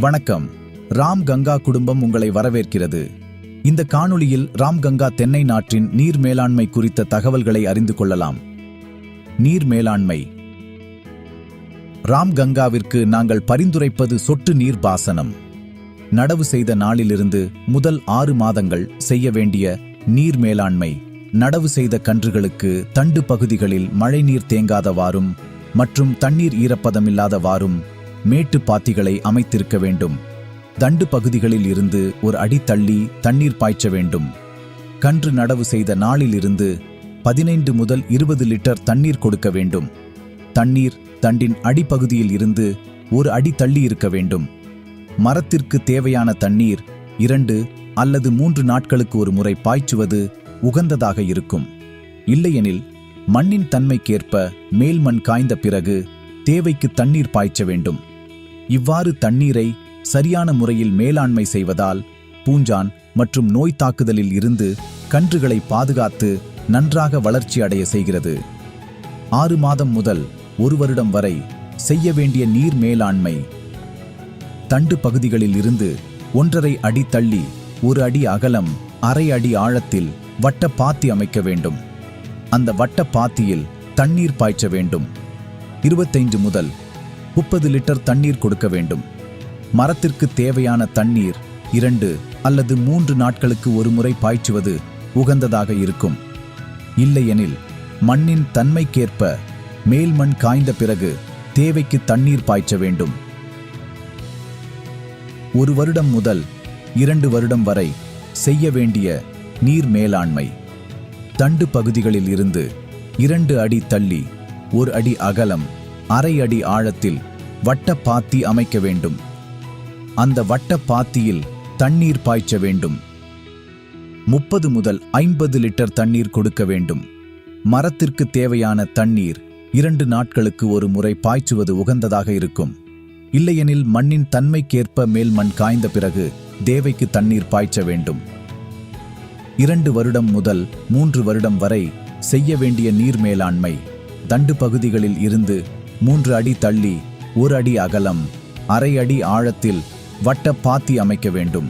வணக்கம். ராம் கங்கா குடும்பம் உங்களை வரவேற்கிறது. இந்த காணொளியில் ராம் கங்கா தென்னை நாற்றின் நீர் மேலாண்மை குறித்த தகவல்களை அறிந்து கொள்ளலாம். நீர் மேலாண்மை. ராம் கங்காவிற்கு நாங்கள் பரிந்துரைப்பது சொட்டு நீர் பாசனம். நடவு செய்த நாளிலிருந்து முதல் 6 மாதங்கள் செய்ய வேண்டிய நீர் மேலாண்மை. நடவு செய்த கன்றுகளுக்கு தண்டு பகுதிகளில் மழைநீர் தேங்காதவாறும் மற்றும் தண்ணீர் ஈரப்பதமில்லாதவாறும் மேட்டு பாத்திகளை அமைத்திருக்க வேண்டும். தண்டு பகுதிகளில் இருந்து ஒரு அடி தள்ளி தண்ணீர் பாய்ச்ச வேண்டும். கன்று நடவு செய்த நாளிலிருந்து 15 முதல் 20 லிட்டர் தண்ணீர் கொடுக்க வேண்டும். தண்ணீர் தண்டின் அடிப்பகுதியில் இருந்து ஒரு அடி தள்ளி இருக்க வேண்டும். மரத்திற்கு தேவையான தண்ணீர் 2 அல்லது 3 நாட்களுக்கு ஒரு முறை பாய்ச்சுவது உகந்ததாக இருக்கும். இல்லையெனில் மண்ணின் தன்மைக்கேற்ப மேல் மண் காய்ந்த பிறகு தேவைக்கு தண்ணீர் பாய்ச்ச வேண்டும். இவ்வாறு தண்ணீரை சரியான முறையில் மேலாண்மை செய்வதால் பூஞ்சான் மற்றும் நோய் தாக்குதலில் இருந்து கன்றுகளை பாதுகாத்து நன்றாக வளர்ச்சி அடைய செய்கிறது. 6 மாதம் முதல் 1 வருடம் வரை செய்ய வேண்டிய நீர் மேலாண்மை. தண்டு பகுதிகளில் இருந்து 1.5 அடி தள்ளி 1 அடி அகலம் 1/2 அடி ஆழத்தில் வட்ட பாத்தி அமைக்க வேண்டும். அந்த வட்ட பாத்தியில் தண்ணீர் பாய்ச்ச வேண்டும். 25 முதல் 30 லிட்டர் தண்ணீர் கொடுக்க வேண்டும். மரத்திற்கு தேவையான தண்ணீர் 2 அல்லது 3 நாட்களுக்கு ஒரு முறை பாய்ச்சுவது உகந்ததாக இருக்கும். இல்லையெனில் மண்ணின் தன்மைக்கேற்ப மேல் மண் காய்ந்த பிறகு தேவைக்கு தண்ணீர் பாய்ச்ச வேண்டும். 1 வருடம் முதல் 2 வருடம் வரை செய்ய வேண்டிய நீர் மேலாண்மை. தண்டு பகுதிகளில் இருந்து 2 அடி தள்ளி 1 அடி அகலம் 1/2 அடி ஆழத்தில் வட்ட பாத்தி அமைக்க வேண்டும். அந்த வட்ட பாத்தியில் தண்ணீர் பாய்ச்ச வேண்டும். 30 முதல் 50 லிட்டர் தண்ணீர் கொடுக்க வேண்டும். மரத்திற்கு தேவையான தண்ணீர் 2 நாட்களுக்கு ஒரு முறை பாய்ச்சுவது உகந்ததாக இருக்கும். இல்லையெனில் மண்ணின் தன்மைக்கேற்ப மேல் மண் காய்ந்த பிறகு தேவைக்கு தண்ணீர் பாய்ச்ச வேண்டும். 2 வருடம் முதல் 3 வருடம் வரை செய்ய வேண்டிய நீர் மேலாண்மை. தண்டு பகுதிகளில் இருந்து 3 அடி தள்ளி 1 அடி அகலம் 1/2 அடி ஆழத்தில் வட்ட பாத்தி அமைக்க வேண்டும்.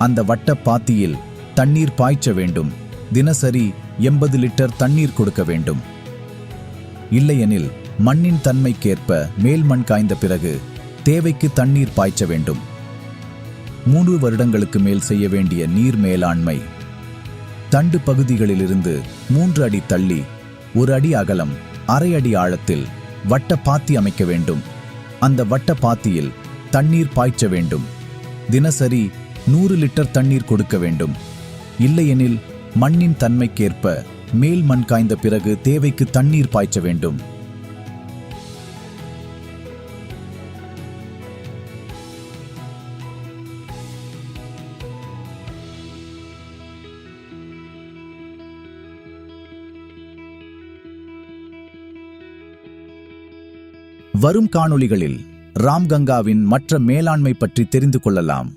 அந்த வட்ட பாத்தியில் தண்ணீர் பாய்ச்ச வேண்டும். தினசரி 80 லிட்டர் தண்ணீர் கொடுக்க வேண்டும். இல்லையெனில் மண்ணின் தன்மைக்கேற்ப மேல் மண் காய்ந்த பிறகு தேவைக்கு தண்ணீர் பாய்ச்ச வேண்டும். 3 வருடங்களுக்கு மேல் செய்ய வேண்டிய நீர் மேலாண்மை. தண்டு பகுதிகளிலிருந்து 3 அடி தள்ளி 1 அடி அகலம் 1/2 அடி ஆழத்தில் வட்ட பாத்தி அமைக்க வேண்டும். அந்த வட்ட பாத்தியில் தண்ணீர் பாய்ச்ச வேண்டும். தினசரி 100 லிட்டர் தண்ணீர் கொடுக்க வேண்டும். இல்லையெனில் மண்ணின் தன்மைக்கேற்ப மேல் மண் காய்ந்த பிறகு தேவைக்கு தண்ணீர் பாய்ச்ச வேண்டும். வரும் காணொளிகளில் ராம் கங்காவின் மற்ற மேலாண்மை பற்றி தெரிந்து கொள்ளலாம்.